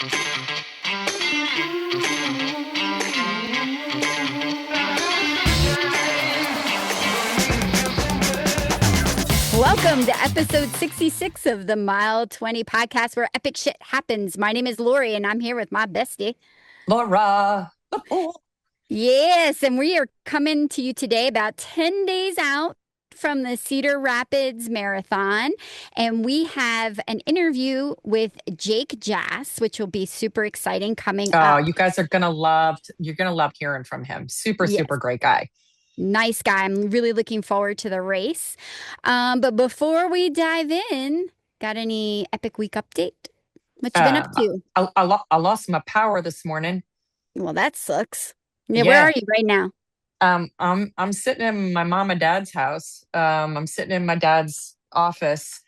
Welcome to episode 66 of the Mile 20 podcast where epic shit happens. My name is Lori and I'm here with my bestie, Laura. Yes, and we are coming to you today about 10 days out from the Cedar Rapids Marathon. And we have an interview with Jake Jass, which will be super exciting coming Oh, up. you guys are you're gonna love hearing from him. Super, Yes. super great guy. Nice guy. I'm really looking forward to the race. But before we dive in, got any epic week update? What you been up to? I lost my power this morning. Well, that sucks. Yeah, where Yeah. are you right now? I'm sitting in my mom and dad's house. I'm sitting in my dad's office,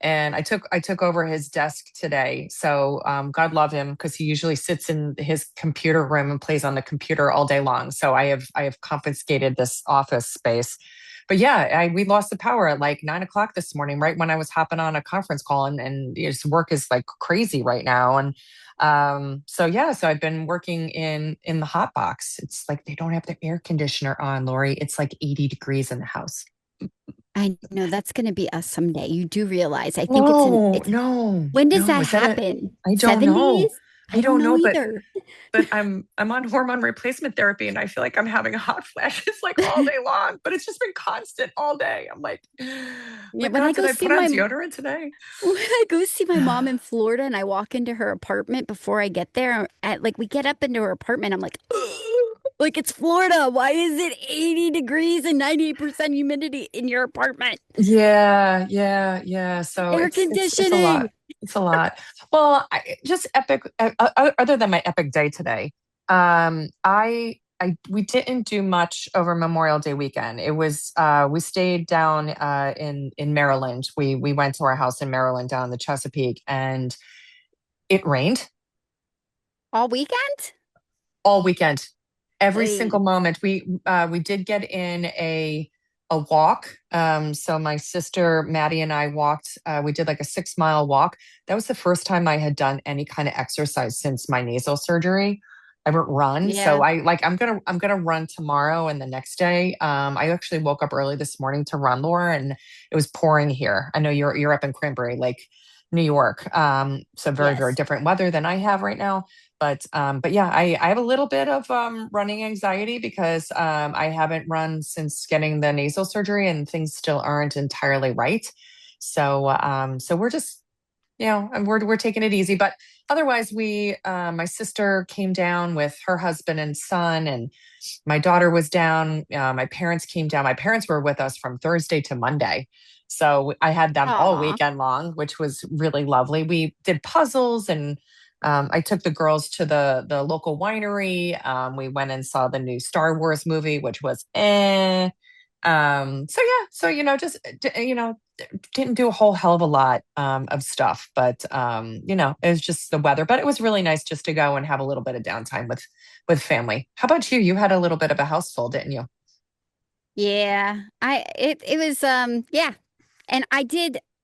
and I took over his desk today. So God love him, because he usually sits in his computer room and plays on the computer all day long. So I have confiscated this office space. But yeah, we lost the power at like 9 o'clock this morning, right when I was hopping on a conference call, and his work is like crazy right now. And so I've been working in the hot box. It's like they don't have the air conditioner on, Lori. It's like 80 degrees in the house. I know that's going to be us someday. You do realize. I think Oh, it's no, when does no. that Is that it? happen? I don't know. 70s? I I don't don't know know, but either. I'm on hormone replacement therapy, and I feel like I'm having a hot flashes like all day long, but it's just been constant all day. I'm like, Yeah, my when I God, did go I see put on my deodorant today? when I go see my mom in Florida and I walk into her apartment before I get there, we get up into her apartment, I'm like, like it's Florida. Why is it 80 degrees and 98% humidity in your apartment? Yeah, yeah, yeah. So Air it's a lot. conditioning. It's a lot. Well, just epic. Other than my epic day today, we didn't do much over Memorial Day weekend. It was we stayed down in Maryland. We went to our house in Maryland down in the Chesapeake, and it rained All weekend? all weekend, every single Hey. moment. We did get in a walk. So my sister Maddie and I walked. We did like a 6 mile walk. That was the first time I had done any kind of exercise since my nasal surgery. I haven't run, Yeah. so I'm gonna run tomorrow and the next day. I actually woke up early this morning to run, Laura, and it was pouring here. I know you're up in Cranberry Lake, New York. So very, very Yes. different weather than I have right now. But yeah, I have a little bit of running anxiety, because I haven't run since getting the nasal surgery, and things still aren't entirely right. So we're just, and we're taking it easy. But otherwise, my sister came down with her husband and son, and my daughter was down. My parents came down. My parents were with us from Thursday to Monday. So I had them all Aw. weekend long, which was really lovely. We did puzzles, and I took the girls to the local winery. We went and saw the new Star Wars movie, which was eh. So yeah, so just didn't do a whole hell of a lot of stuff, but it was just the weather. But it was really nice just to go and have a little bit of downtime with family. How about you? You had a little bit of a house full, didn't you? Yeah. It was yeah. And I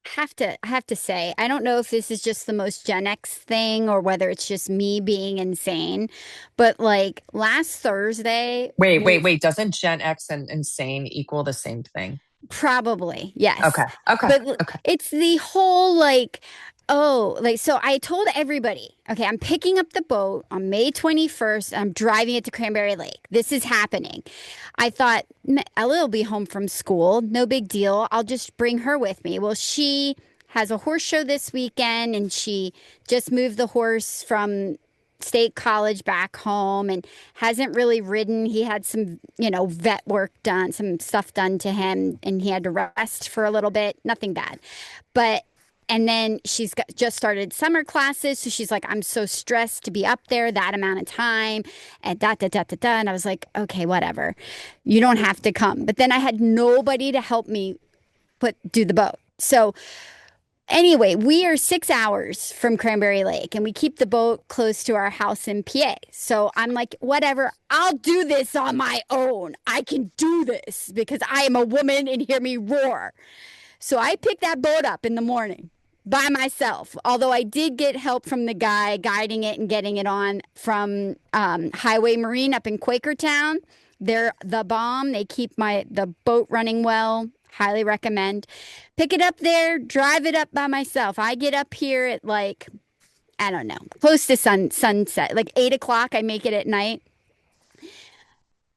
have to say, I don't know if this is just the most Gen X thing or whether it's just me being insane, but like last Thursday Wait, wait, was wait. Doesn't Gen X and insane equal the same thing? probably, yes. Okay, okay, But okay. it's the whole like, oh, like, so I told everybody, okay, I'm picking up the boat on May 21st. I'm driving it to Cranberry Lake. This is happening. I thought, Ella will be home from school. No big deal. I'll just bring her with me. Well, she has a horse show this weekend and she just moved the horse from State College back home and hasn't really ridden. He had some, vet work done, some stuff done to him, and he had to rest for a little bit. Nothing bad. But and then just started summer classes, so she's like, I'm so stressed to be up there that amount of time, and da da da da da. And I was like, okay, whatever, you don't have to come. But then I had nobody to help me do the boat. So anyway, we are 6 hours from Cranberry Lake and we keep the boat close to our house in PA. So I'm like, whatever, I'll do this on my own. I can do this because I am a woman and hear me roar. So I picked that boat up in the morning. by myself. Although I did get help from the guy guiding it and getting it on from Highway Marine up in Quakertown. They're the bomb. They keep the boat running well. Highly recommend. Pick it up there, drive it up by myself. I get up here at like, I don't know, close to sunset, like 8 o'clock. I make it at night.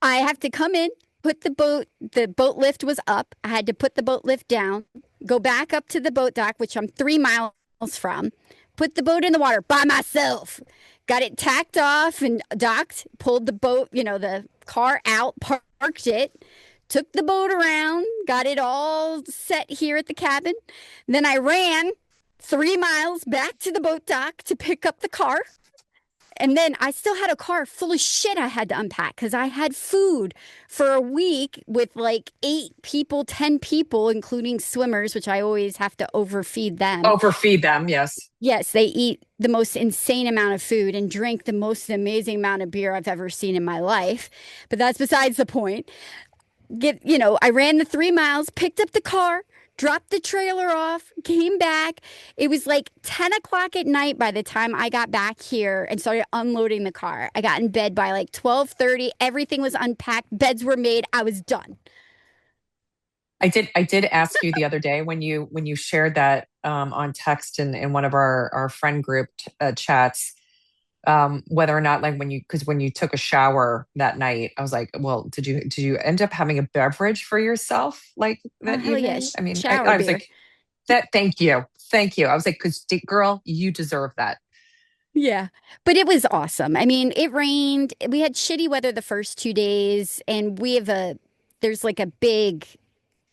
I have to come in, put the boat lift was up. I had to put the boat lift down, go back up to the boat dock, which I'm 3 miles from, put the boat in the water by myself, got it tacked off and docked, pulled the boat, the car out, parked it, took the boat around, got it all set here at the cabin. Then I ran 3 miles back to the boat dock to pick up the car. And then I still had a car full of shit I had to unpack because I had food for a week with like 8 people, 10 people, including swimmers, which I always have to overfeed them. Overfeed them, yes. Yes, they eat the most insane amount of food and drink the most amazing amount of beer I've ever seen in my life. But that's besides the point. I ran the 3 miles, picked up the car, dropped the trailer off, came back. It was like 10 o'clock at night by the time I got back here and started unloading the car. I got in bed by like 12:30. Everything was unpacked. Beds were made. I was done. I did ask you the other day when you shared that on text in one of our friend group chats, whether or not like when you took a shower that night, I was like, well, did you end up having a beverage for yourself like Oh, that hell yeah. evening? I mean, Shower I was beer. like, that, thank you. I was like, because girl, you deserve that. Yeah. But it was awesome. I mean, it rained. We had shitty weather the first 2 days, and there's like a big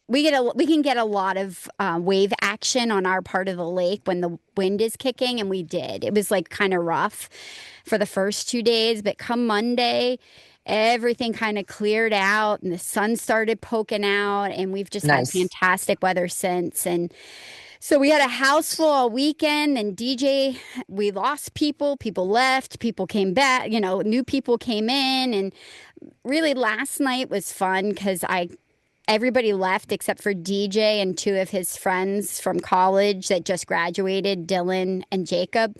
we can get a lot of wave action on our part of the lake when the wind is kicking, and we did. It was like kind of rough for the first 2 days, but come Monday, everything kind of cleared out and the sun started poking out, and we've just had Nice. fantastic weather since. And so we had a house full all weekend, and DJ, we lost people, people left, people came back, new people came in, and really last night was fun because I everybody left except for DJ and two of his friends from college that just graduated, Dylan and Jacob.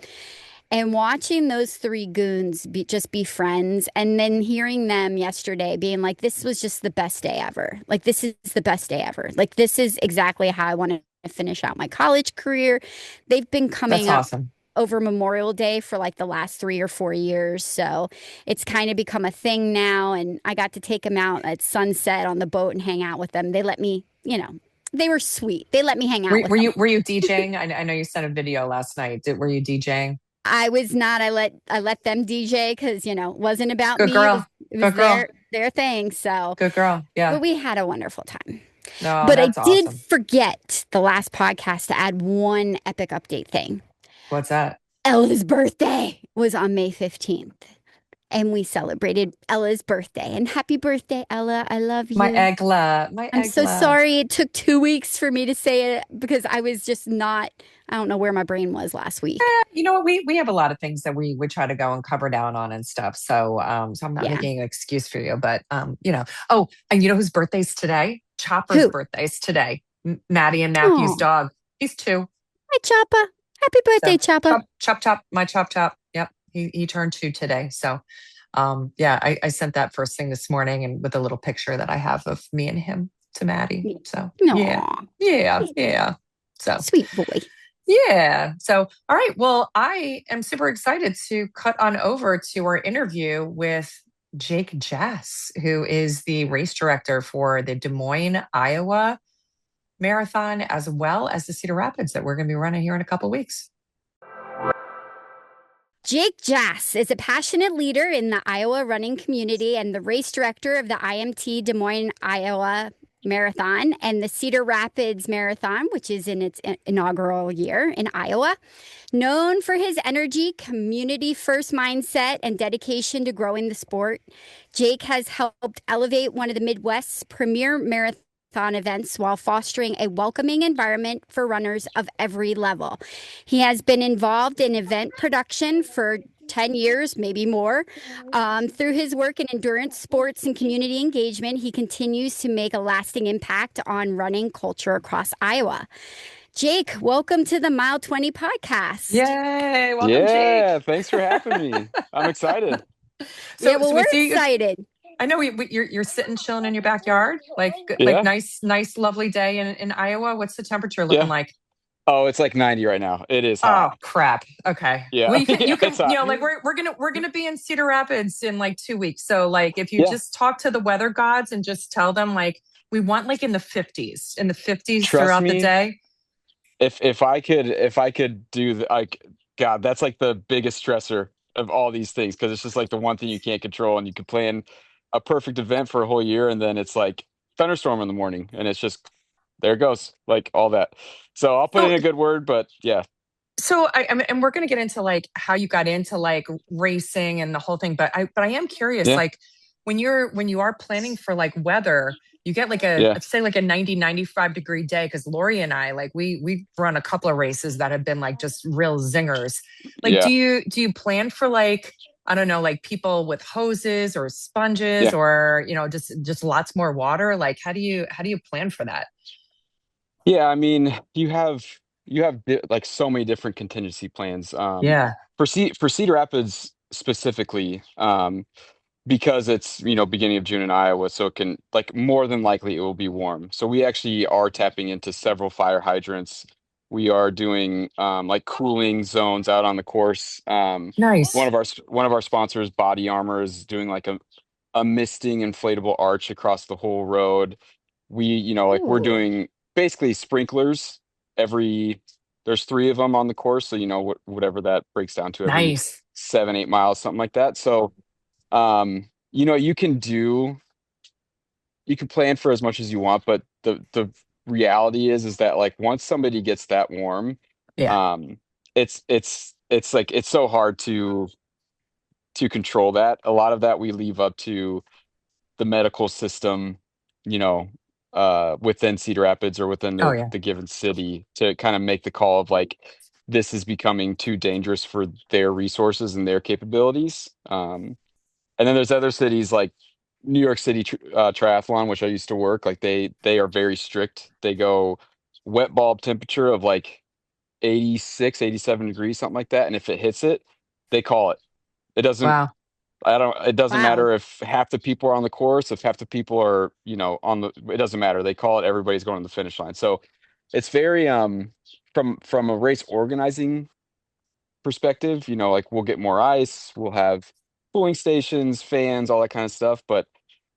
And watching those three goons just be friends, and then hearing them yesterday being like, this was just the best day ever. Like, this is the best day ever. Like, this is exactly how I want to finish out my college career. They've been That's coming up awesome. over Memorial Day for like the last 3 or 4 years. So it's kind of become a thing now. And I got to take them out at sunset on the boat and hang out with them. They let me, they were sweet. They let me hang out Were, with were them. you were you DJing? I know you sent a video last night. Were you DJing? I was not. I let them DJ because it wasn't about Good me. It was girl. it was Good girl. their thing. So, Good girl. but Yeah. we had a wonderful time. No, But I that's did awesome. forget the last podcast to add one epic update thing. What's that? Ella's birthday was on May 15th. And we celebrated Ella's birthday. And happy birthday, Ella. I love My you. egg love. My I'm egg so love. sorry it took 2 weeks for me to say it because I was just not, I don't know where my brain was last week. You know what? We have a lot of things that we would try to go and cover down on and stuff. So I'm not Yeah. making an excuse for you, but oh, and you know whose birthday's today? Chopper's Who? birthday's today. Maddie and Matthew's Oh, dog. He's 2. hi, Choppa. Happy birthday, So Choppa. chop, my chop. Yep. He turned 2 today. So yeah, I sent that first thing this morning and with a little picture that I have of me and him to Maddie. So yeah, No, yeah. So sweet boy. yeah. So, all right. Well, I am super excited to cut on over to our interview with Jake Jass, who is the race director for the Des Moines, Iowa Marathon, as well as the Cedar Rapids that we're going to be running here in a couple weeks. Jake Jass is a passionate leader in the Iowa running community and the race director of the IMT Des Moines, Iowa Marathon and the Cedar Rapids Marathon, which is in its inaugural year in Iowa. Known for his energy, community first mindset, and dedication to growing the sport, Jake has helped elevate one of the Midwest's premier marathon events while fostering a welcoming environment for runners of every level. He has been involved in event production for 10 years, maybe more. Through his work in endurance sports and community engagement, he continues to make a lasting impact on running culture across Iowa. Jake, welcome to the Mile 20 podcast. Yay! Welcome, Jake. Yeah, thanks for having me. I'm excited. Yeah, So well, we we're see you. excited. I know you're sitting chilling in your backyard, like Yeah, nice lovely day in Iowa. What's the temperature looking yeah. like? Oh, it's like 90 right now. It is hot. Oh crap. Okay. Yeah, Well, you can yeah, it's hot. like we're gonna be in Cedar Rapids in like 2 weeks. So like if you Yeah, just talk to the weather gods and just tell them like we want like in the 50s trust throughout the me. day. If I could do the like, God, that's like the biggest stressor of all these things because it's just like the one thing you can't control, and you could plan a perfect event for a whole year, and then it's like thunderstorm in the morning, and it's just there it goes, like all that. So I'll put in So a good word, but yeah, and we're going to get into like how you got into like racing and the whole thing, but I am curious, yeah, like when you are planning for like weather, you get like yeah, say like a 90-95 degree day, because Lori and I like we've run a couple of races that have been like just real zingers. Like yeah, do you plan for like, I don't know, like people with hoses or sponges, yeah. or just lots more water? Like how do you plan for that? Yeah, I mean, you have like so many different contingency plans. Yeah. For Cedar Rapids specifically, because it's beginning of June in Iowa, so it can like more than likely it will be warm. So we actually are tapping into several fire hydrants. We are doing like cooling zones out on the course. One Nice. of our sponsors, Body Armor, is doing like a misting inflatable arch across the whole road. Like we're Ooh, doing basically sprinklers every, there's three of them on the course. So, whatever that breaks down to every Nice. 7, 8 miles, something like that. So, you can plan for as much as you want, but the reality is that like once somebody gets that warm, Yeah. um, it's like, it's so hard to control that. A lot of that we leave up to the medical system, you know, within Cedar Rapids or within Oh the yeah. the given city to kind of make the call of like this is becoming too dangerous for their resources and their capabilities. And then there's other cities like New York City Triathlon, which I used to work. Like they are very strict. They go wet bulb temperature of like 86, 87 degrees, something like that. And if it hits it, they call it. It doesn't Wow. I don't, it doesn't wow. matter if half the people are on the course, if half the people are, it doesn't matter. They call it, everybody's going to the finish line. So it's very, from a race organizing perspective, like we'll get more ice, we'll have cooling stations, fans, all that kind of stuff. But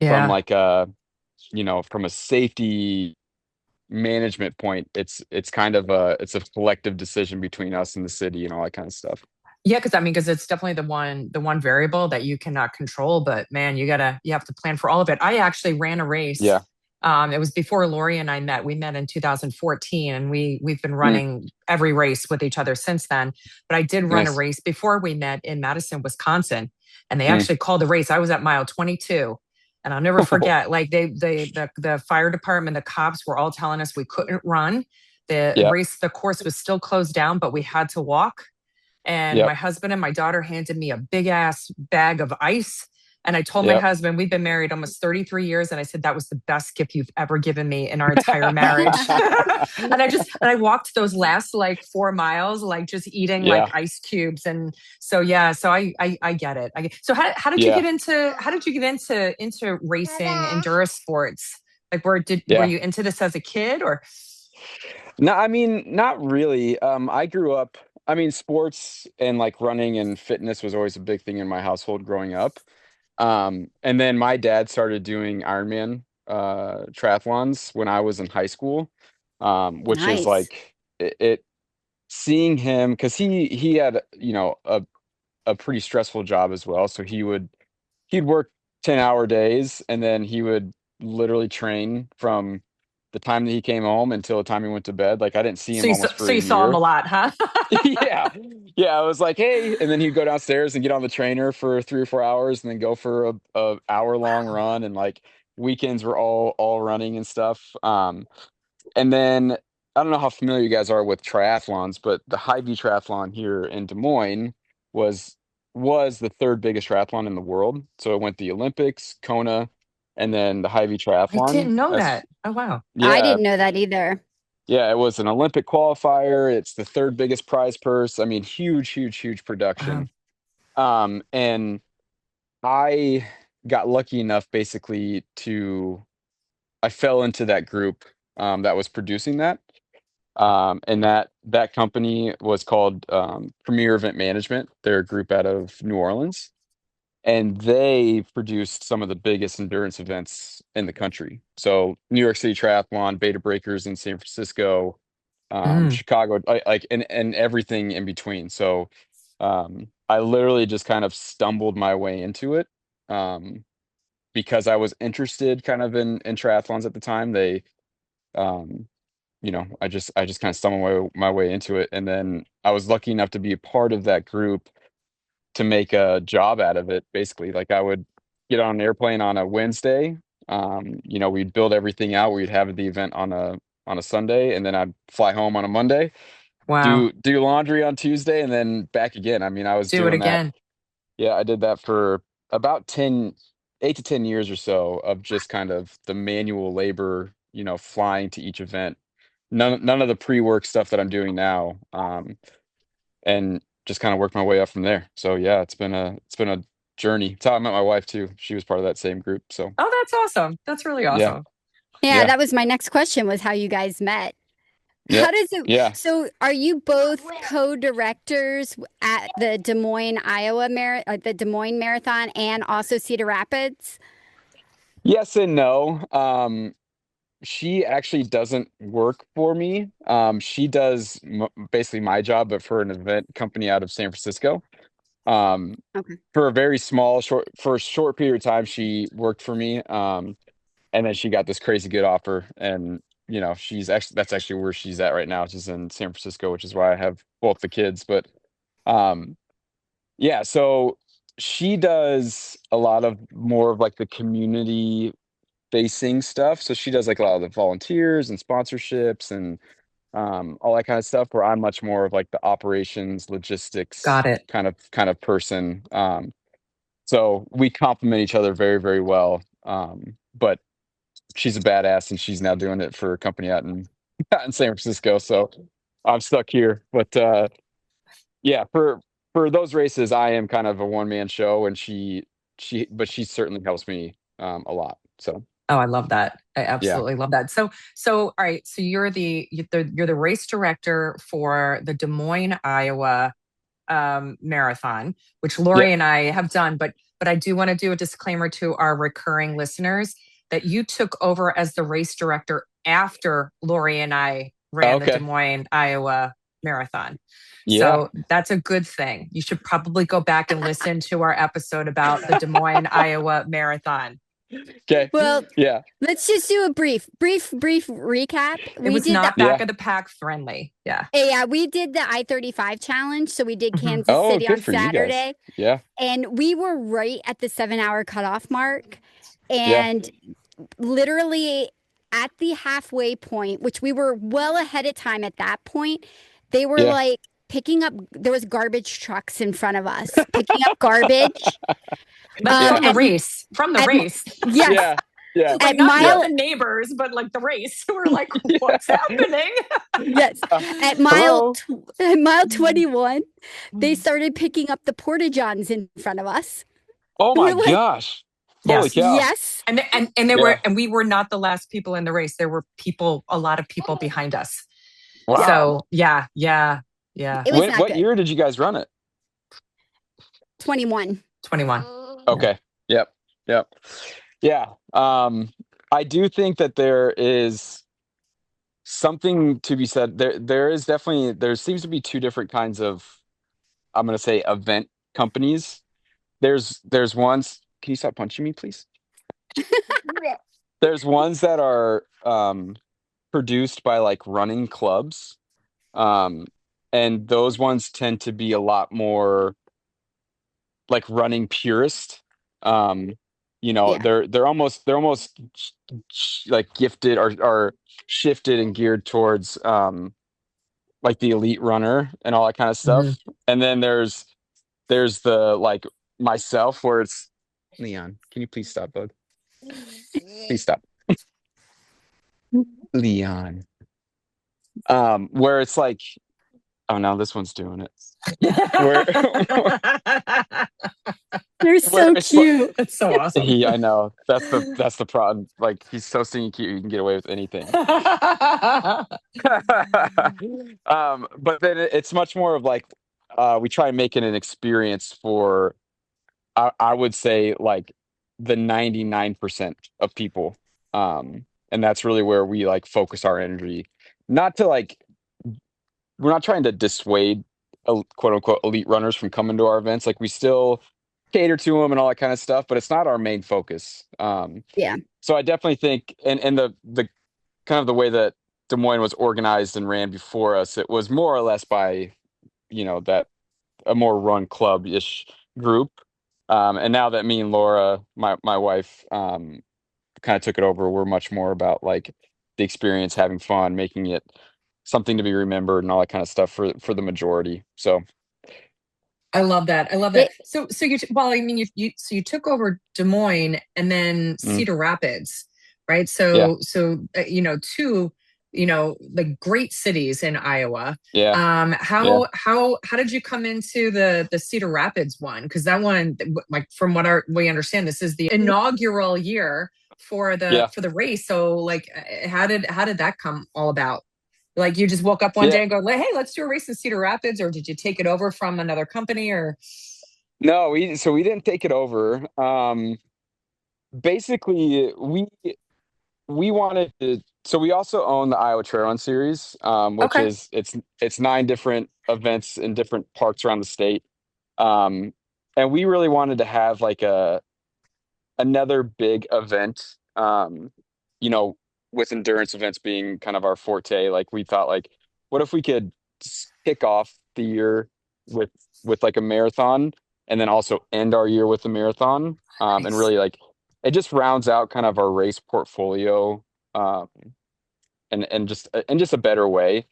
from Yeah. like from a safety management point, it's kind of it's a collective decision between us and the city and all that kind of stuff. Yeah, because I mean, because it's definitely the one variable that you cannot control. But man, you have to plan for all of it. I actually ran a race. Yeah. It was before Lori and I met. We met in 2014, and we've been Mm, running every race with each other since then. But I did run a nice. race before we met in Madison, Wisconsin, and they Mm. actually called the race. I was at mile 22, and I'll never forget. Like the fire department, the cops were all telling us we couldn't run. Yeah. The course was still closed down, but we had to walk. And my Yep. husband and my daughter handed me a bbig ass bag of ice. And I told my Yep. husband, we've been married almost 33 years. And I said, that was the best gift you've ever given me in our entire marriage. And I walked those last like 4 miles, like just eating like Yeah. ice cubes. And so, yeah, so I get it. So how did you Yeah. get into racing, endurance sports? Like were Yeah. you into this as a kid or? No, I mean, not really. I grew up, I mean, sports and like running and fitness was always a big thing in my household growing up. And then my dad started doing Ironman triathlons when I was in high school. Which is Nice. like it seeing him because he had, a pretty stressful job as well. So he'd work 10-hour days and then he would literally train from the time that he came home until the time he went to bed. Like I didn't see him almost for So a you saw him a year. lot, huh? Yeah. Yeah. I was like, hey. And then he'd go downstairs and get on the trainer for 3 or 4 hours and then go for a hour long Wow. run. And like weekends were all running and stuff. And then I don't know how familiar you guys are with triathlons, but the Hy-Vee triathlon here in Des Moines was was the third biggest triathlon in the world. So it went the Olympics, Kona, and then the Hy-Vee I triathlon. didn't know As that. Oh wow. I yeah, didn't know that either. Yeah, it was an Olympic qualifier. It's the third biggest prize purse. I mean, huge, huge, huge Wow. production. And I got lucky enough basically I fell into that group that was producing that. And that company was called Premier Event Management. They're a group out of New Orleans, and they produced some of the biggest endurance events in the country. So New York City Triathlon, Beta Breakers in San Francisco, Mm. Chicago, like and everything in between. So I literally just kind of stumbled my way into it because I was interested kind of in triathlons at the time. Um, I just kind of stumbled my way into it, and then I was lucky enough to be a part of that group to make a job out of it. Basically, like I would get on an airplane on a Wednesday. We'd build everything out. We'd have the event on a Sunday, and then I'd fly home on a Monday, Wow. do laundry on Tuesday, and then back again. I mean, I was Do it doing that. again. Yeah, I did that for about 8 to 10 years or so of just kind of the manual labor, flying to each event. None of the pre-work stuff that I'm doing now. And just kind of worked my way up from there. So yeah, it's been a journey. It's how I met my wife too. She was part of that same group. So Oh, that's awesome. That's really yeah, awesome. Yeah, yeah, that was my next question was how you guys met. yeah, How does it, yeah. so are you both co-directors at the Des Moines, the Des Moines Marathon and also Cedar Rapids? Yes and no. She actually doesn't work for me. She does basically my job, but for an event company out of San Francisco. Um, Okay. for a very for a short period of time, she worked for me. And then she got this crazy good offer, and that's actually where she's at right now. She's in San Francisco, which is why I have both the kids. But um, yeah, so she does a lot of more of like the community facing stuff. So she does like a lot of the volunteers and sponsorships and all that kind of stuff. Where I'm much more of like the operations, logistics Got it. kind of person. So we complement each other very, very well. But she's a badass, and she's now doing it for a company out in out in San Francisco. So I'm stuck here. But yeah, for those races, I am kind of a one man show, and she certainly helps me a lot. So Oh, I love that. I yeah, absolutely love that. So all right. So you're the race director for the Des Moines, Iowa marathon, which yep, Lori and I have done. But I do want to do a disclaimer to our recurring listeners that you took over as the race director after Lori and I ran the Des okay, Moines, Iowa marathon. yeah, So that's a good thing. You should probably go back and listen to our episode about the Des Moines, Iowa marathon. okay, Well, yeah, let's just do a brief recap. It We was did the not back yeah. of the pack friendly. Yeah. yeah, we did the I-35 challenge. So we did Mhm. Kansas Oh, City good on for you guys. Saturday, Yeah, and we were right at the 7 hour cutoff mark. yeah, And literally at the halfway point, which we were well ahead of time at that point, they were yeah, like picking up, there was garbage trucks in front of us, picking up garbage. Like from the At, race, from the at, race. yes, yeah, yeah, Like at not yeah, the neighbors, but like the race. We're like, what's yeah. happening? yes, at Hello. mile 21, they started picking up the porta johns in front of us. Oh And my we're like, gosh. Holy Yes. cow. yes, Yeah. And we were not the last people in the race. There were a lot of people behind us. yeah, Wow. So yeah, yeah, yeah. it was not What good. year did you guys run it? 21. 21. Yeah. Okay. Yep. Yep. Yeah. I do think that there is something to be said. There seems to be two different kinds of, I'm gonna say, event companies. There's ones, can you stop punching me, please? There's ones that are produced by like running clubs. Um, and those ones tend to be a lot more like running purist. Um, Yeah. they're almost like gifted or shifted and geared towards like the elite runner and all that kind of Mhm. stuff. And then there's the like myself where it's Leon, can you please stop, bud? Please stop. Leon. Where it's like, oh no, this one's doing it. Where They're where so it's like cute. That's so awesome. I know that's the problem. Like he's so stinky cute, you can get away with anything. But then it's much more of like we try and make it an experience for I would say like the 99% of people. And that's really where we like focus our energy. Not to like we're not trying to dissuade quote unquote elite runners from coming to our events. Like we still cater to them and all that kind of stuff, but it's not our main focus. Yeah. So I definitely think, and the kind of the way that Des Moines was organized and ran before us, it was more or less by that a more run club ish group. And now that me and Laura, my wife, kind of took it over, we're much more about like the experience, having fun, making it something to be remembered, and all that kind of stuff for the majority. So I love that. I love that. It, So well, I mean, so you took over Des Moines and then mm, Cedar Rapids, right? yeah, Two, like great cities in Iowa. yeah, yeah, How did you come into the Cedar Rapids one? Because that one, like from what we understand, this is the inaugural year for the yeah, for the race. So like, how did that come all about? Like you just woke up one yeah. day and go, hey, let's do a race in Cedar Rapids, or did you take it over from another company? Or No, we didn't take it over. Basically, we wanted to. So we also own the Iowa Trail Run Series, which okay, is it's 9 different events in different parks around the state. Um, and we really wanted to have like a another big event, you know, with endurance events being kind of our forte. Like we thought like, what if we could kick off the year with like a marathon and then also end our year with a marathon, and nice. really like it just rounds out kind of our race portfolio, um, and just a better way.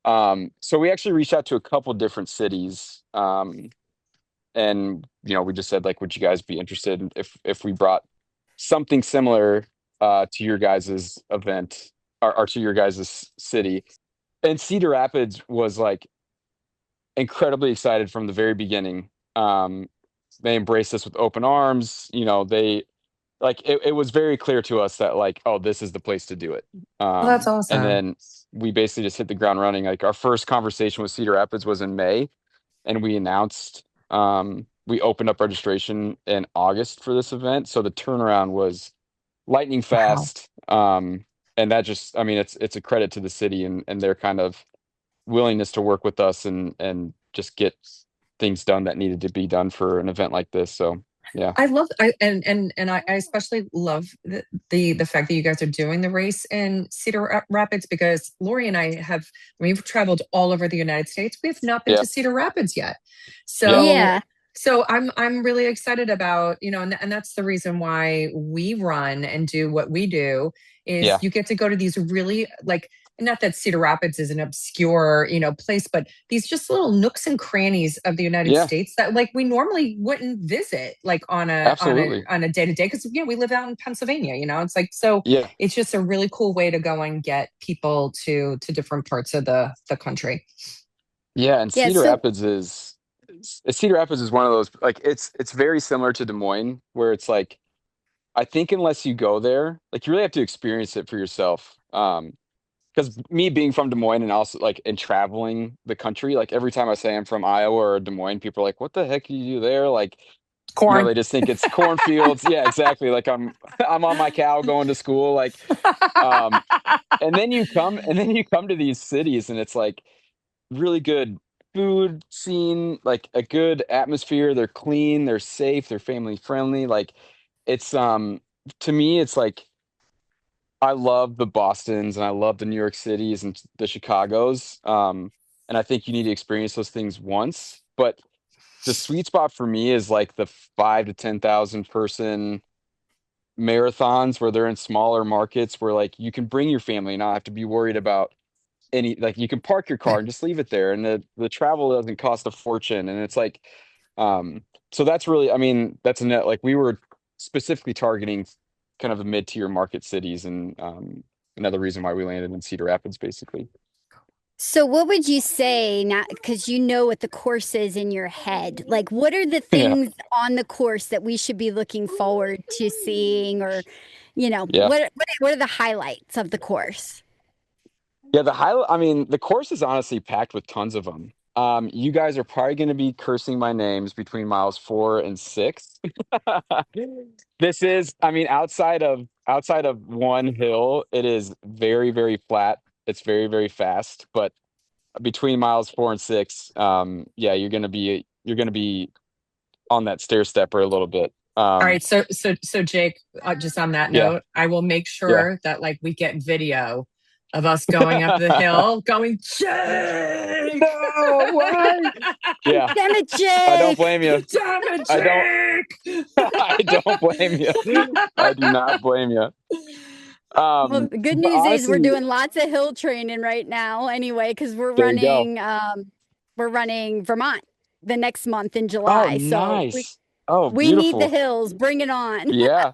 So we actually reached out to a couple different cities, and we just said like, would you guys be interested if we brought something similar to your guys's event, or to your guys's city? And Cedar Rapids was like incredibly excited from the very beginning. They embraced us with open arms. They like it was very clear to us that like, oh, this is the place to do it. Well, that's And awesome. then we basically just hit the ground running. Like our first conversation with Cedar Rapids was in May, and we announced we opened up registration in August for this event. So the turnaround was lightning Wow. fast. And that just, I mean, it's a credit to the city and their kind of willingness to work with us and just get things done that needed to be done for an event like this. So yeah, I love I especially love the fact that you guys are doing the race in Cedar Rapids, because Lori and I have, we've traveled all over the United States. We have not been yeah, to Cedar Rapids yet. yeah, So yeah. I'm really excited about, and that's the reason why we run and do what we do, is yeah, you get to go to these really, like, not that Cedar Rapids is an obscure, place, but these just little nooks and crannies of the United yeah, States that like we normally wouldn't visit, like absolutely. on a day to day, because we live out in Pennsylvania. It's like, so Yeah. it's just a really cool way to go and get people to different parts of the country. Yeah, and Yeah. So, Cedar Rapids is one of those like it's very similar to Des Moines where it's like I think unless you go there, like you really have to experience it for yourself. Because me being from Des Moines and also like and traveling the country, like every time I say I'm from Iowa or Des Moines, people are like, "What the heck do you do there?" Like, Corn. they just think it's cornfields. Yeah, exactly. Like I'm on my cow going to school. Like, um, and then you come to these cities and it's like really good food scene, like a good atmosphere. They're clean, they're safe, they're family friendly. Like it's to me, it's like I love the Bostons and I love the New York Cities and the Chicagos. And I think you need to experience those things once. But the sweet spot for me is like the 5 to 10,000 person marathons where they're in smaller markets where like you can bring your family and not have to be worried about any like you can park your car and just leave it there and the travel doesn't cost a fortune and it's like um so that's really, I mean, that's a net like we were specifically targeting kind of the mid-tier market cities and another reason why we landed in Cedar Rapids basically. So what would you say now, because you know what the course is in your head, like what are the Yeah. things on the course that we should be looking forward to seeing or, Yeah. what are the highlights of the course? Yeah, I mean, the course is honestly packed with tons of them. You guys are probably going to be cursing my names between miles 4 and 6. This is, I mean, outside of one hill, it is very, very flat. It's very, very fast. But between miles 4 and 6, yeah, you're gonna be on that stair stepper a little bit. All right, so Jake, just on that Yeah, note, I will make yeah. sure that like we get video of us going up the hill, going Jake. No, why? Yeah, Damn it, I don't Jake! blame you. Damn it, I don't. Jake! I don't blame you. I do not blame you. Well, the good But news is we're honestly, doing lots of hill training right now anyway, because there you go. we're running Vermont the next month in Oh, July. So nice. Oh, we need the beautiful. hills. Bring it on. Yeah.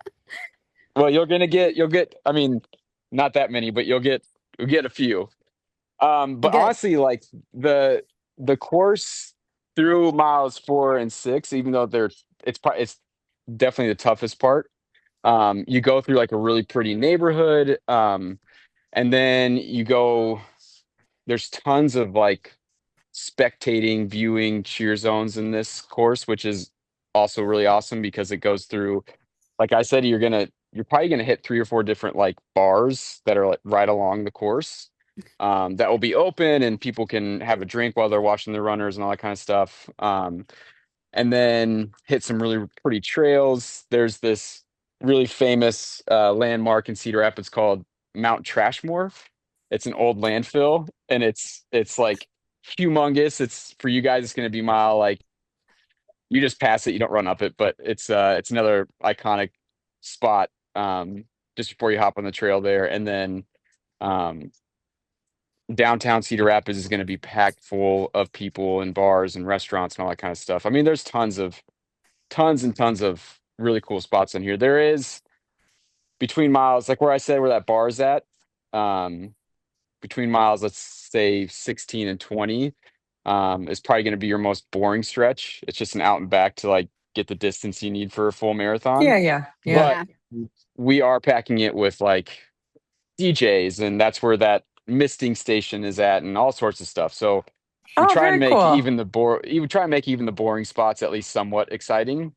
Well, you'll get, I mean, not that many, but you'll get a few. But Good. honestly, like the course through miles 4 and 6, even though it's definitely the toughest part. You go through like a really pretty neighborhood, and then there's tons of like spectating, viewing cheer zones in this course, which is also really awesome because it goes through, like I said, you're probably gonna hit 3 or 4 different like bars that are like right along the course. That will be open and people can have a drink while they're watching the runners and all that kind of stuff. And then hit some really pretty trails. There's this really famous landmark in Cedar Rapids called Mount Trashmore. It's an old landfill, and it's like humongous. It's for you guys. It's going to be mile like you just pass it, you don't run up it, but it's another iconic spot just before you hop on the trail there, and then um, downtown Cedar Rapids is going to be packed full of people and bars and restaurants and all that kind of stuff. I mean, there's tons and tons of really cool spots in here. There is between miles, like where I said where that bar is at, um, between miles, let's say 16 and 20, is probably going to be your most boring stretch. It's just an out and back to like get the distance you need for a full marathon. Yeah, yeah, yeah. But Yeah. we are packing it with like DJs, and that's where that misting station is at, and all sorts of stuff. So we Oh, try and very make cool. even the boring spots at least somewhat exciting.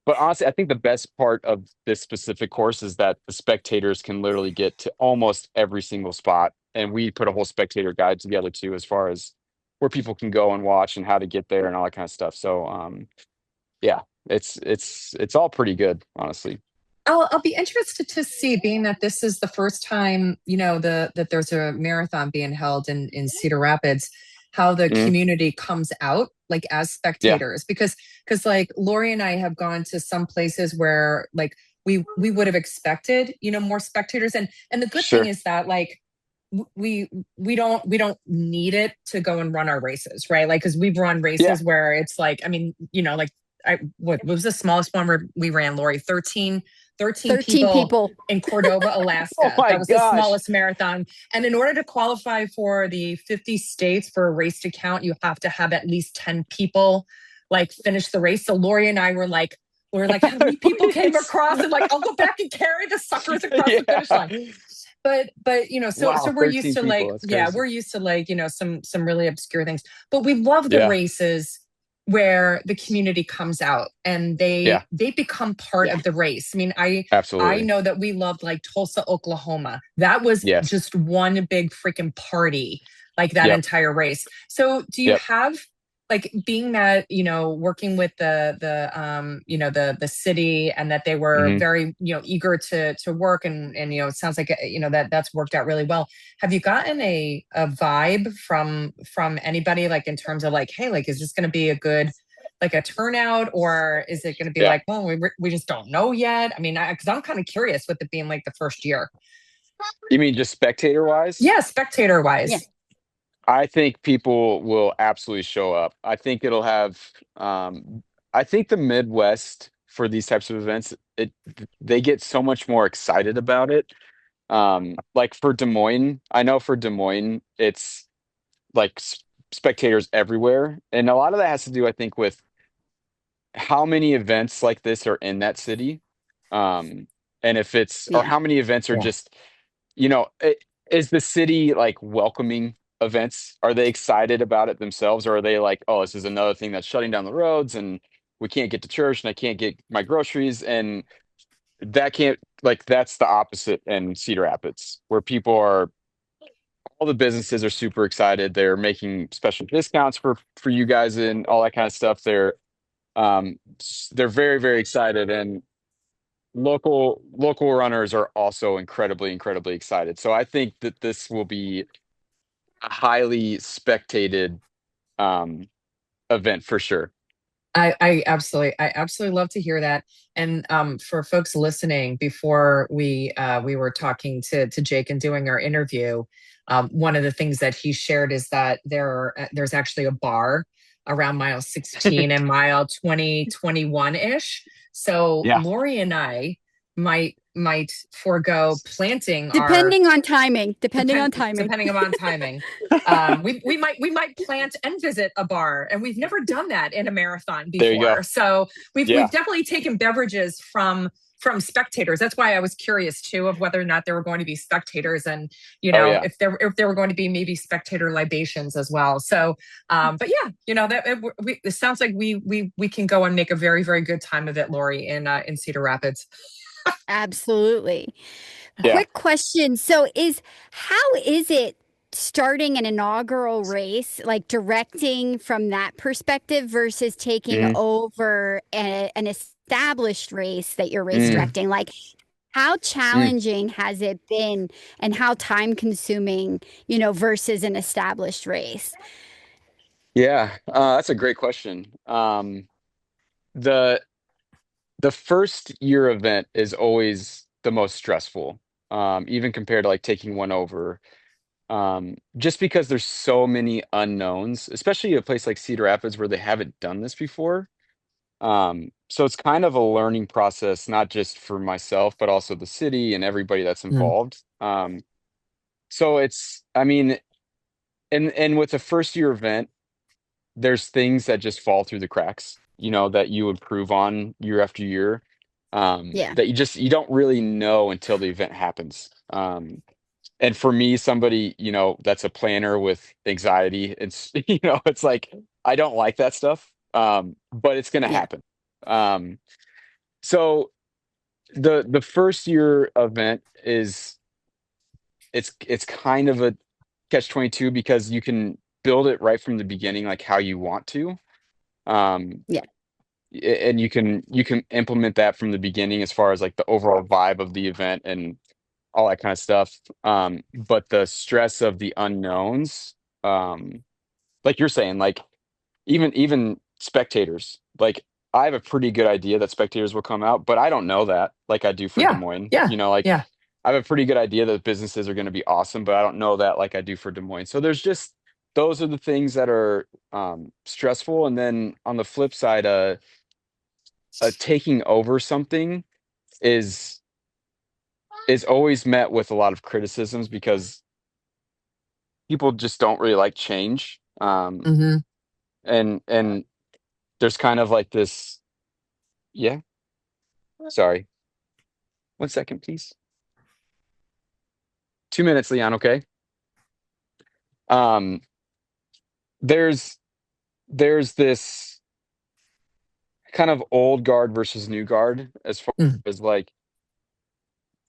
But honestly, I think the best part of this specific course is that the spectators can literally get to almost every single spot. And we put a whole spectator guide together too, as far as where people can go and watch and how to get there and all that kind of stuff. So yeah, it's all pretty good, honestly. I'll be interested to see, being that this is the first time, that there's a marathon being held in Cedar Rapids, how the Mhm. community comes out like as Yeah, spectators. Because like Lori and I have gone to some places where like we would have expected, more spectators. And the good thing sure. is that like we don't need it to go and run our races, right? Like because we've run Yeah. races where it's like, I mean, like what was the smallest one where we ran, Lori? 13 13 people people. in Cordova, Oh Alaska. my That was the gosh. smallest marathon. And in order to qualify for the 50 states for a race to count, you have to have at least 10 people like finish the race. So Lori and I were like, how many people came Please. across? And like, I'll go back and carry the suckers across the finish Yeah. line. But so Wow, we're used 13 to people. like, That's yeah, crazy. we're used to like, some really obscure things. But we love the Yeah. races where the community comes out and they Yeah. they become part Yeah. of the race. I mean, I Absolutely. know that we loved like Tulsa, Oklahoma. That was Yes. just one big freaking party, like that Yep. entire race. So do you Yep. have like, being that, working with the city, and that they were Hmm. very, eager to work, and it sounds like, that's worked out really well. Have you gotten a vibe from anybody, like in terms of like, hey, like, is this going to be a good, like, a turnout, or is it going to be Yeah. like, well, we just don't know yet? I mean, because I'm kind of curious with it being like the first year. You mean just spectator wise? Yeah, spectator Yeah. wise. I think people will absolutely show up. I think it'll have, I think the Midwest for these types of events, they get so much more excited about it. Like for Des Moines, I know for Des Moines, it's like spectators everywhere. And a lot of that has to do, I think, with how many events like this are in that city. Um, and if it's, or Yeah. how many events are Yeah. just, is the city like welcoming events? Are they excited about it themselves? Or are they like, oh, this is another thing that's shutting down the roads and we can't get to church and I can't get my groceries? And that can't, like, that's the opposite in Cedar Rapids, where people are, all the businesses are super excited. They're making special discounts for you guys and all that kind of stuff. They're very, very excited. And local runners are also incredibly excited. So I think that this will be a highly spectated um event for sure. I absolutely love to hear that. And for folks listening, before we were talking to Jake and doing our interview, one of the things that he shared is that there's actually a bar around mile 16 and mile 2021 ish. So Yeah, Lori and I might forego planting our Depending on timing. Depending on timing. depending upon timing. We might plant and visit a bar, and we've never done that in a marathon there you before. go. So we've Yeah. definitely taken beverages from spectators. That's why I was curious too of whether or not there were going to be spectators, and Oh yeah. if there were going to be maybe spectator libations as well. So, but yeah, it sounds like we can go and make a very good time of it, Lori, in Cedar Rapids. Absolutely. Yeah. Quick question. So how is it starting an inaugural race, like directing from that perspective versus taking Mm, over an established race that you're race mm, Mm. directing? Like how mm. challenging has it been and how time consuming, versus an established race? Yeah, that's a great question. The the first year event is always the most stressful, even compared to like taking one over. Just because there's so many unknowns, especially a place like Cedar Rapids where they haven't done this before. So it's kind of a learning process, not just for myself, but also the city and everybody that's Mm. involved. So I mean, and with a first year event, there's things that just fall through the cracks, that you improve on year after year, Yeah. that you don't really know until the event happens. And for me, somebody, that's a planner with anxiety, it's like I don't like that stuff. But it's gonna Yeah. happen. Um, so the first year event is it's kind of a catch 22 because you can build it right from the beginning like how you want to. Um, Yeah. and you can implement that from the beginning as far as like the overall vibe of the event and all that kind of stuff. But the stress of the unknowns, um, like you're saying, like even spectators, like I have a pretty good idea that spectators will come out, but I don't know that like I do for Des Yeah, Moines. yeah, Like yeah. I have a pretty good idea that businesses are going to be awesome, but I don't know that like I do for Des Moines. So there's just those are the things that are stressful. And then on the flip side, taking over something is is always met with a lot of criticisms because people just don't really like change. Hmm. And there's kind of like this, yeah, sorry. 1 second, please. 2 minutes, Leon, okay? Um, there's there's this kind of old guard versus new guard as far Mm. as like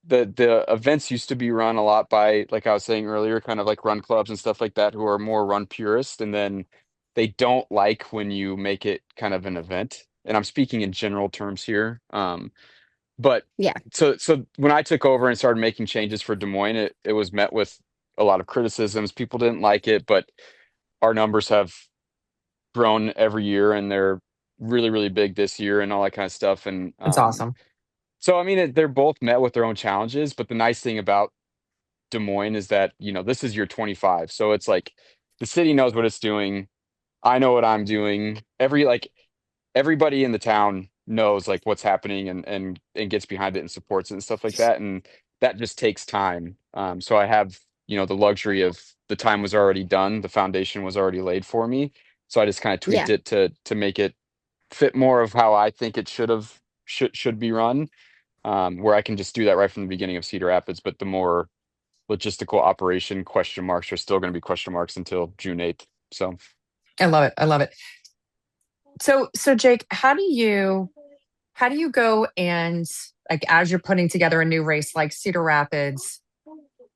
the events used to be run a lot by, like I was saying earlier, kind of like run clubs and stuff like that who are more run purists, and then they don't like when you make it kind of an event. And I'm speaking in general terms here. But Yeah. so when I took over and started making changes for Des Moines, it was met with a lot of criticisms. People didn't like it, but our numbers have grown every year and they're really big this year and all that kind of stuff. And That's awesome. so I mean, they're both met with their own challenges, but the nice thing about Des Moines is that, this is year 25. So it's like the city knows what it's doing. I know what I'm doing. Everybody in the town knows like what's happening and gets behind it and supports it and stuff like that. And that just takes time. So I have, the luxury of the time was already done, the foundation was already laid for me. So I just kind of tweaked Yeah. it to make it fit more of how I think it should be run. Where I can just do that right from the beginning of Cedar Rapids, but the more logistical operation question marks are still going to be question marks until June 8th. So, I love it. I love it. So Jake, how do you go and, like, as you're putting together a new race like Cedar Rapids,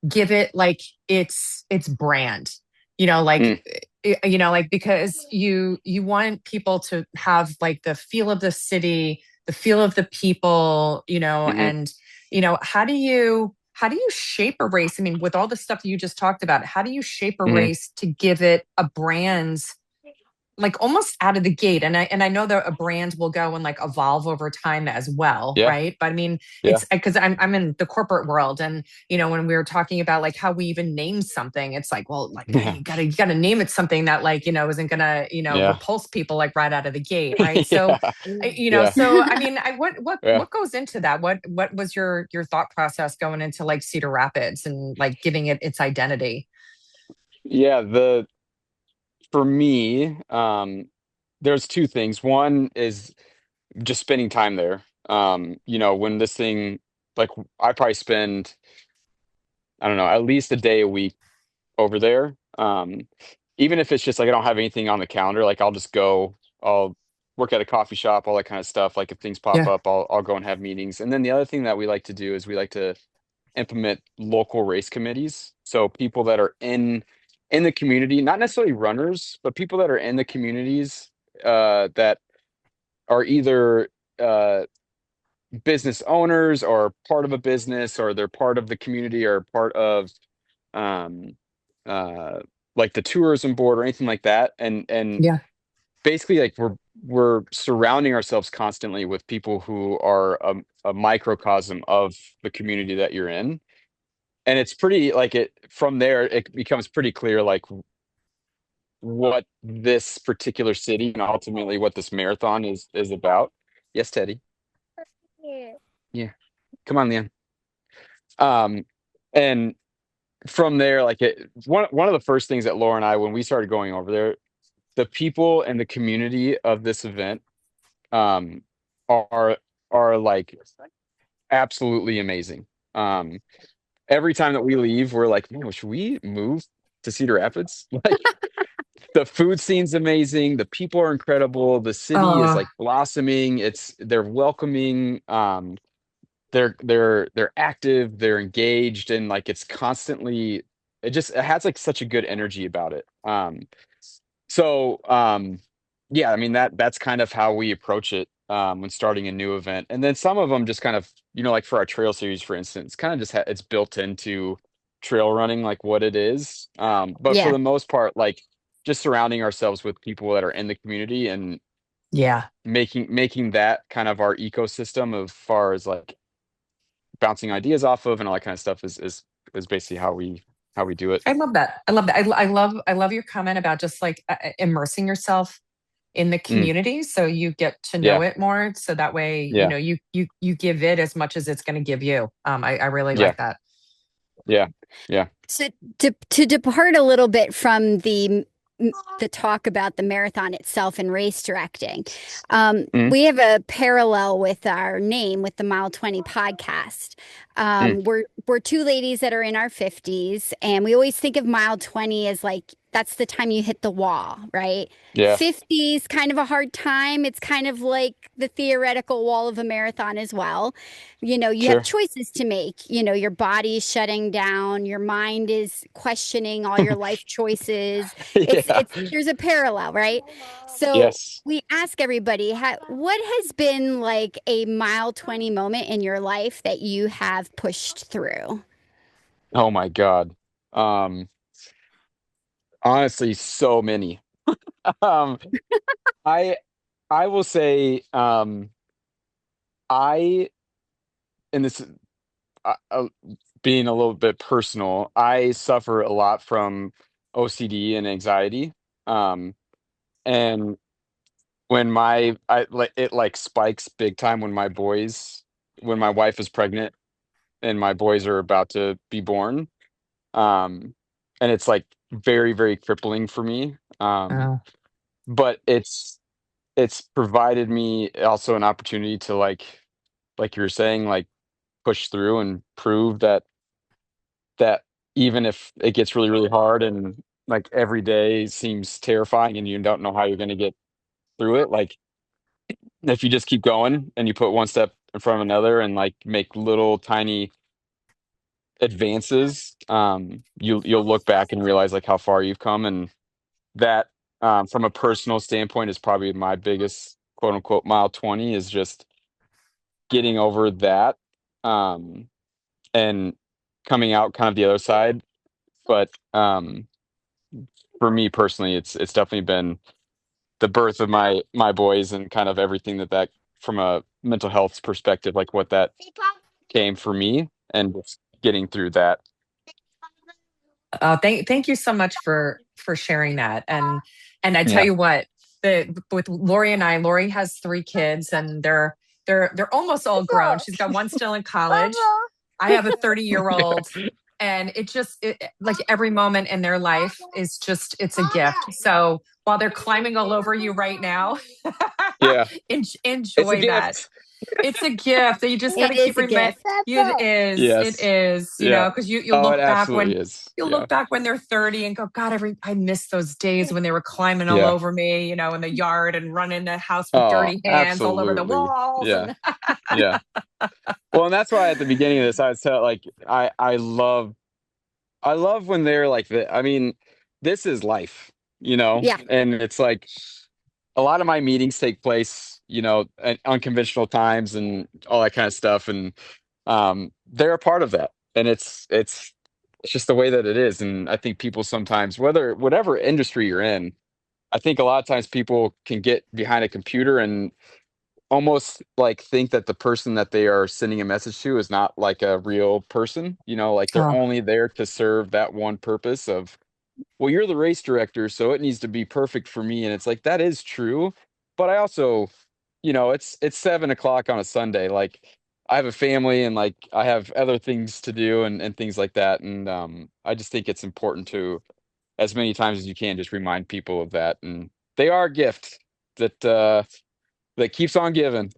give it like its brand, like, mm, like, because you want people to have like the feel of the city, the feel of the people, hmm and how do you shape a race? I mean, with all the stuff that you just talked about, how do you shape a hmm race to give it a brand, like, almost out of the gate? And I know that a brand will go and like evolve over time as well, yeah, right? But I mean, yeah, it's because I'm in the corporate world, and when we were talking about like how we even name something, it's like, well, like, yeah, you gotta name it something that, like, isn't gonna yeah, repulse people like right out of the gate, right? So yeah, yeah, so I mean, what what yeah, what goes into that? What was your thought process going into like Cedar Rapids and like giving it its identity? yeah. The For me, there's two things. One is just spending time there. When this thing, like, I probably spend, I don't know, at least a day a week over there. Even if it's just like I don't have anything on the calendar, like I'll just go, I'll work at a coffee shop, all that kind of stuff. Like if things pop Yeah. up, I'll go and have meetings. And then the other thing that we like to do is we like to implement local race committees. So people that are in the community, not necessarily runners, but people that are in the communities that are either business owners or part of a business, or they're part of the community or part of um, uh, like the tourism board or anything like that. And Yeah. basically, like, we're surrounding ourselves constantly with people who are a microcosm of the community that you're in. And it's pretty, like, it from there it becomes pretty clear, like, what this particular city and ultimately what this marathon is about. Yes, Teddy. Yeah, come on, Leon. Um, and from there, like, one of the first things that Laura and I, when we started going over there, the people and the community of this event, um, are like absolutely amazing. Um, every time that we leave, we're like, man, should we move to Cedar Rapids? Like, the food scene's amazing, the people are incredible, the city is Uh, like blossoming. They're welcoming. They're active, they're engaged, and like it's constantly, it has like such a good energy about it. So yeah, I mean, that's kind of how we approach it when starting a new event. And then some of them just kind of, like for our trail series, for instance, kind of just it's built into trail running, like what it is. But for Yeah. the most part, like, just surrounding ourselves with people that are in the community and yeah. making that kind of our ecosystem, of far as like bouncing ideas off of and all that kind of stuff, is basically how we do it. I love that. I love that. I love your comment about just like immersing yourself in the Mm, community so you get to know yeah, it more. So that way, yeah, you give it as much as it's going to give you. I really yeah, like that. yeah, yeah. So to depart a little bit from the talk about the marathon itself and race directing, Mm, we have a parallel with our name with the Mile 20 podcast. mm, We're two ladies that are in our 50s, and we always think of Mile 20 as like that's the time you hit the wall, right? yeah, 50s kind of a hard time. It's kind of like the theoretical wall of a marathon as well. You have sure. choices to make. Your body's shutting down, your mind is questioning all your life choices. Yeah. There's a parallel, right? So Yes. we ask everybody, what has been like a Mile 20 moment in your life that you have pushed through? Oh my God. Um, Honestly, so many. Um, I I will say, I and this being a little bit personal, I suffer a lot from OCD and anxiety. Um, and when I like it, like, spikes big time when my wife is pregnant. and my boys are about to be born. Um, and it's like very, very crippling for me. Oh, But it's provided me also an opportunity to like you were saying, like push through and prove that even if it gets really, really hard and like every day seems terrifying and you don't know how you're going to get through it, like if you just keep going and you put one step in front of another and like make little tiny advances, you'll look back and realize like how far you've come. And that, from a personal standpoint, is probably my biggest quote unquote mile 20, is just getting over that, um, and coming out kind of the other side. But for me personally, it's definitely been the birth of my boys and kind of everything that from a mental health perspective, like what that came for me and just getting through that. thank you so much for sharing that. And I tell Yeah. you what, with Lori and I, Lori has three kids, and they're almost all grown. She's got one still in college. I have a 30-year-old, and like every moment in their life is just it's a gift. So while they're climbing all over you right now, Yeah. It's a enjoy that. gift. It's a gift that you just got It to keep is a reminding. gift. It Yes. is, Yeah. because you Oh, it look back absolutely when is. you'll Yeah. look back when they're 30 and go, God, I miss those days when they were climbing all Yeah. over me, in the yard and running the house with Oh, dirty hands all over the absolutely. walls. Yeah. And Yeah. Well, and that's why at the beginning of this, I was like, I love when they're like that. I mean, this is life, Yeah. and it's like a lot of my meetings take place, at unconventional times and all that kind of stuff. And they're a part of that. And it's just the way that it is. And I think people sometimes, whatever industry you're in, I think a lot of times people can get behind a computer and almost like think that the person that they are sending a message to is not like a real person, like they're oh, only there to serve that one purpose of, well, you're the race director, so it needs to be perfect for me. And it's like that is true, but I also, it's 7 o'clock on a Sunday. Like I have a family and like I have other things to do and things like that. And I just think it's important to, as many times as you can, just remind people of that. And they are a gift that keeps on giving.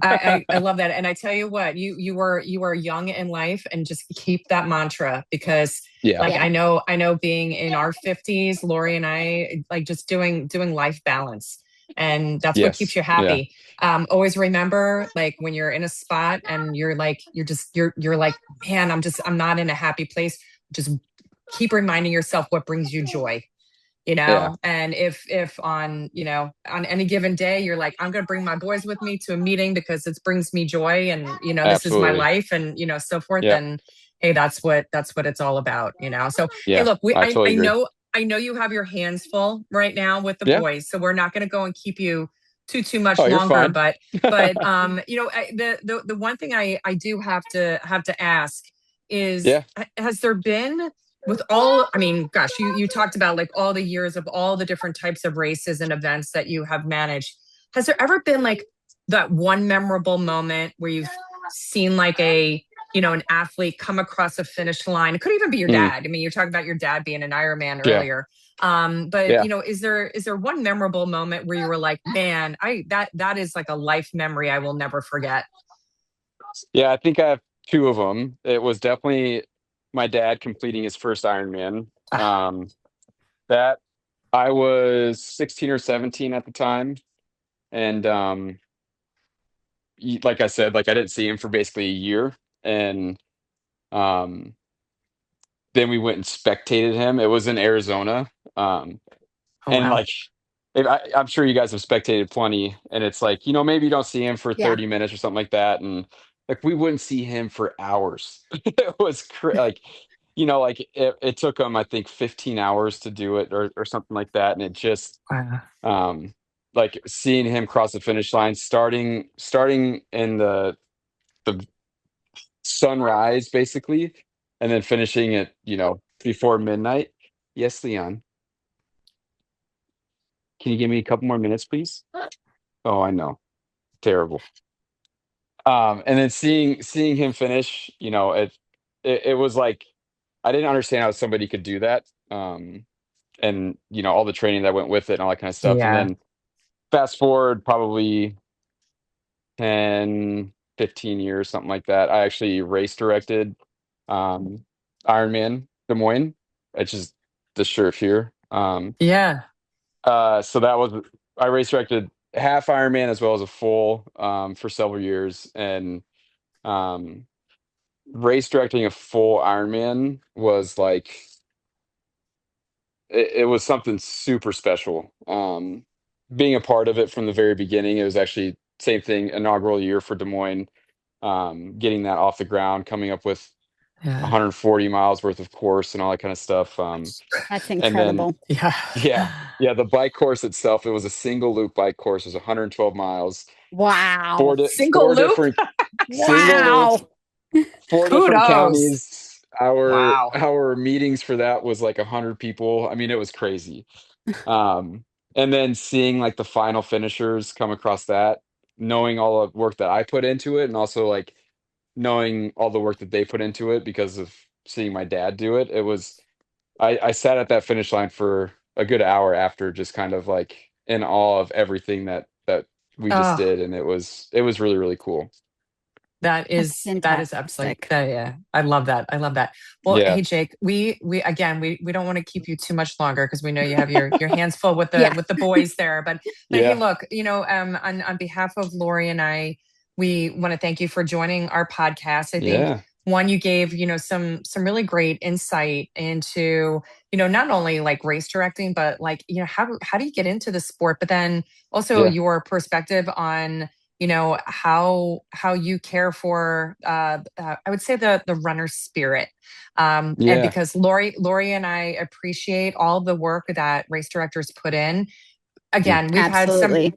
I love that. And I tell you what, you are young in life, and just keep that mantra, because Yeah, like Yeah. I know being in our 50s, Lori and I, like just doing life balance. And that's what keeps yes, you yeah, happy. Always remember, like when you're in a spot and you're like, you're like, man, I'm not in a happy place. Just keep reminding yourself what brings you joy. yeah, And if on any given day you're like, I'm going to bring my boys with me to a meeting because it brings me joy, and this is my absolutely. life, and so forth, Yeah, then hey, that's what it's all about. So hey, yeah, look, I totally I agree. know you have your hands full right now with the Yeah. boys, so we're not going to go and keep you too much Oh, you're longer. fine. But the one thing I do have to ask is, Yeah. has there been, with all, I mean, gosh, you talked about like all the years of all the different types of races and events that you have managed, has there ever been like that one memorable moment where you've seen like an athlete come across a finish line? It could even be your Mm, dad. I mean, you're talking about your dad being an Ironman yeah. earlier. But Yeah. is there one memorable moment where you were like, man, that is like a life memory I will never forget? Yeah. I think I have two of them. It was definitely my dad completing his first Ironman. Ah, That I was 16 or 17 at the time. And like I said, like I didn't see him for basically a year. And um, then we went and spectated him. It was in Arizona. Um, oh And wow. like, I'm sure you guys have spectated plenty, and it's like, maybe you don't see him for Yeah. 30 minutes or something like that. And like, we wouldn't see him for hours. It was like, like it took him, I think, 15 hours to do it or something like that. And it just, Wow. um, like seeing him cross the finish line, starting in the sunrise, basically, and then finishing at, before midnight. Yes, Leon. Can you give me a couple more minutes, please? Oh, I know. Terrible. And then seeing him finish, it was like I didn't understand how somebody could do that. And all the training that went with it and all that kind of stuff. And Yeah. then fast forward probably 10, 15 years, something like that. I actually race directed um Ironman Des Moines, which is the shirt here. Yeah. So that was I race directed half Ironman as well as a full for several years. And um race directing a full Ironman was like it was something super special. Being a part of it from the very beginning, it was actually same thing, inaugural year for Des Moines, getting that off the ground, coming up with Yeah. 140 miles worth of course and all that kind of stuff. That's And then, incredible. Yeah. yeah, the bike course itself, it was a single loop bike course. It was 112 miles, Wow. Single four loop. different single loop, Wow. four different Kudos. counties. Our Wow. our meetings for that was like 100 people. I mean, it was crazy. Um, and then seeing like the final finishers come across that, knowing all the work that I put into it, and also like knowing all the work that they put into it because of seeing my dad do it. It was I sat at that finish line for a good hour after, just kind of like in awe of everything that we just Oh, did, and it was really really cool. That's that is absolutely fantastic. that, yeah. I love that. I love that. Well, Yeah, hey Jake, we again we don't want to keep you too much longer because we know you have your hands full Yeah. with the boys there. But hey, yeah, look, on behalf of Lori and I, we want to thank you for joining our podcast. I think yeah, one, you gave, some really great insight into, not only like race directing, but like, how do you get into the sport? But then also yeah, your perspective on how you care for I would say the runner spirit, and yeah, because Lori and I appreciate all the work that race directors put in. mm, Again, Absolutely.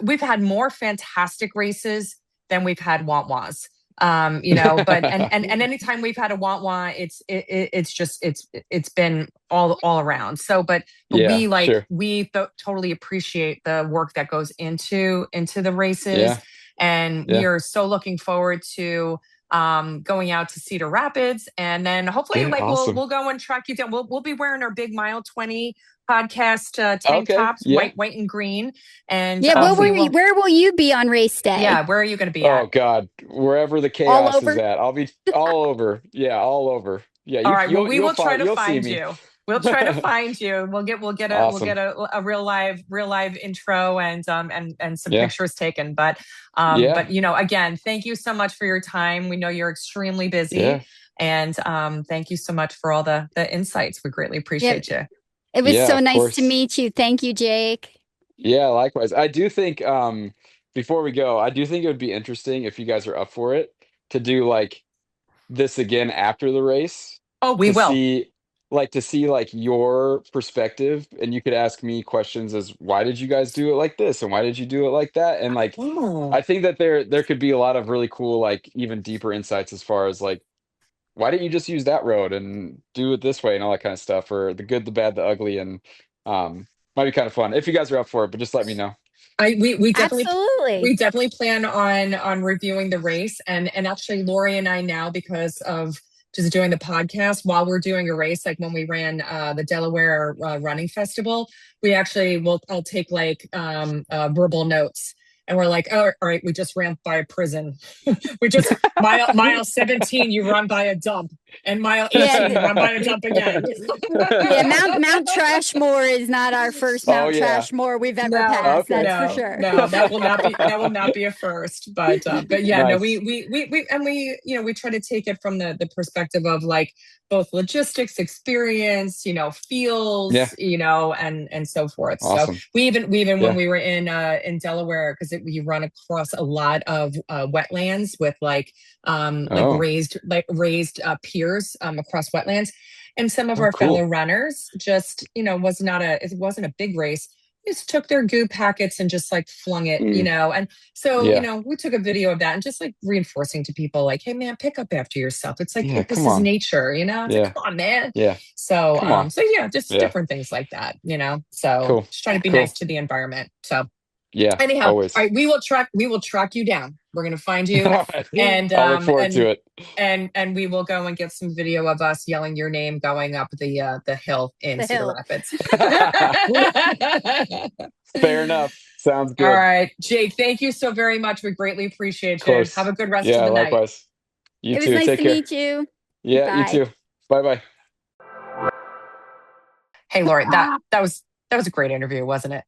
we've had more fantastic races than we've had want-wans. But and anytime we've had a want-wan, it's just it's been all around. So but yeah, sure, we totally appreciate the work that goes into the races, yeah, and we yeah. are so looking forward to going out to Cedar Rapids, and then hopefully Good, like awesome. we'll go and track you down. We'll be wearing our big mile 20 podcast tank Okay, tops, yeah, white and green, and Yeah, awesome. where will you be on race day? yeah, where are you going to be Oh at? God, wherever the All chaos is over? at, I'll be all over. Yeah, all over. Yeah, All right. Well, we you'll will try find to you'll see find me. you. We'll try to find you. We'll Awesome. get a real live intro and some Yeah, pictures taken. But yeah, again, thank you so much for your time. We know you're extremely busy, yeah, and thank you so much for all the insights. We greatly Yep. appreciate you. It was yeah. so Of nice to course. meet you. Thank you, Jake. Yeah, likewise. I do think before we go, I do think it would be interesting if you guys are up for it to do like this again after the race Oh, we to will. see like your perspective, and you could ask me questions as why did you guys do it like this and why did you do it like that, and like Oh. I think that there could be a lot of really cool like even deeper insights as far as like why didn't you just use that road and do it this way and all that kind of stuff, or the good, the bad, the ugly. And might be kind of fun if you guys are up for it, but just let me know. Absolutely. We definitely plan on reviewing the race, and actually Lori and I now, because of just doing the podcast while we're doing a race, like when we ran the Delaware Running Festival, we actually will I'll take like verbal notes, and we're like, oh, all right, we just ran by a prison. We just mile 17 you run by a dump, and mile Yeah, 18 you run by a dump again. yeah, Mount Trashmore is not our first Oh Mount yeah. Trashmore we've ever No, passed, that's Okay. for sure. no, that will not be a first. But yeah, no, Nice. we we try to take it from the perspective of like both logistics, experience, Yeah. feels, and so forth. So Awesome. we even when Yeah. we were in Delaware, because we run across a lot of wetlands with Oh. raised piers across wetlands. And some of Oh, our fellow cool. runners just, it wasn't a big race, just took their goo packets and just like flung it, Mm, And so, yeah. we took a video of that and just like reinforcing to people like, hey man, pick up after yourself. It's like Yeah. this Come is on. nature, It's like, Yeah. come on, man. Yeah. So Come on. so yeah, just Yeah. different things like that, So Cool. just trying to be nice Cool. to the environment. So Yeah, Anyhow, all always. right, we will track you down. We're gonna find you, All right. and I'll look forward to it. we will go and get some video of us yelling your name going up the hill in The Cedar hill. Rapids. Fair enough. Sounds All good. right, Jake, thank you so very much. We greatly Of appreciate you. Have course. a good rest of Yeah, the night. likewise. You It was too. nice Take to care. meet you. Yeah, you Bye. too. Bye bye. Hey, Lori, that was a great interview, wasn't it?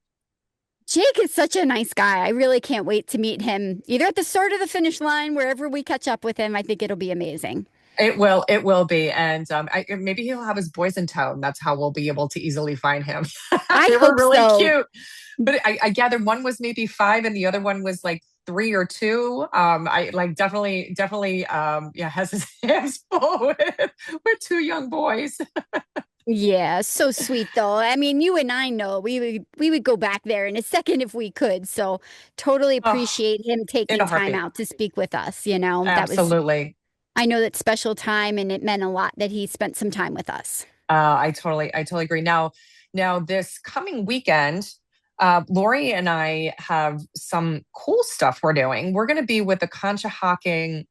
Jake is such a nice guy. I really can't wait to meet him either at the start of the finish line, wherever we catch up with him. I think it'll be amazing. It will be, and maybe he'll have his boys in tow, and that's how we'll be able to easily find him. I They were hope really so. cute, but I gather one was maybe 5, and the other one was like 3 or 2. I like definitely, yeah, has his hands full with 2 young boys. Yeah, so sweet though. I mean, you and I know we would go back there in a second if we could. So totally Oh, appreciate him in a taking time heartbeat, out to speak with us. That was absolutely. I know that's special time and it meant a lot that he spent some time with us. I totally agree. Now this coming weekend, Lori and I have some cool stuff we're doing. We're going to be with the Conshohocken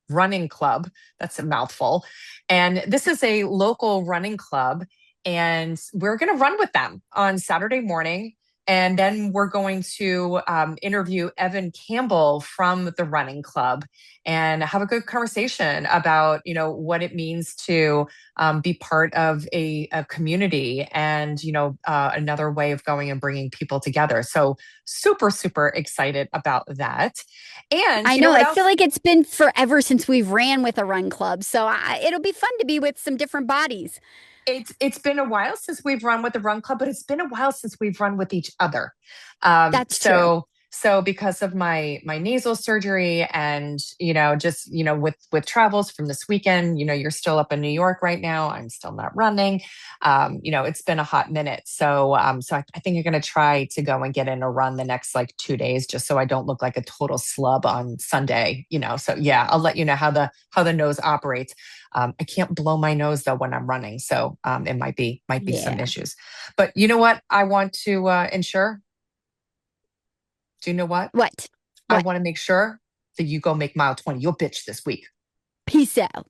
Running Club. That's a mouthful. And this is a local running club, and we're going to run with them on Saturday morning. And then we're going to interview Evan Campbell from the running club and have a good conversation about, what it means to be part of a community and, another way of going and bringing people together. So super, super excited about that. And I you know know. what I feel else? like it's been forever since we've ran with a run club. So it'll be fun to be with some different bodies. It's been a while since we've run with the run club, but it's been a while since we've run with each other. That's true. So because of my nasal surgery and just with travels from this weekend, you're still up in New York right now. I'm still not running. It's been a hot minute. So I think I'm gonna try to go and get in a run the next like 2 days, just so I don't look like a total slub on Sunday. So yeah, I'll let you know how the nose operates. I can't blow my nose though when I'm running, so it might be some Yeah. issues. But you know what? I want to ensure. Do you know what? What? I What? want to make sure that you go make mile 20. You'll bitch this week. Peace out.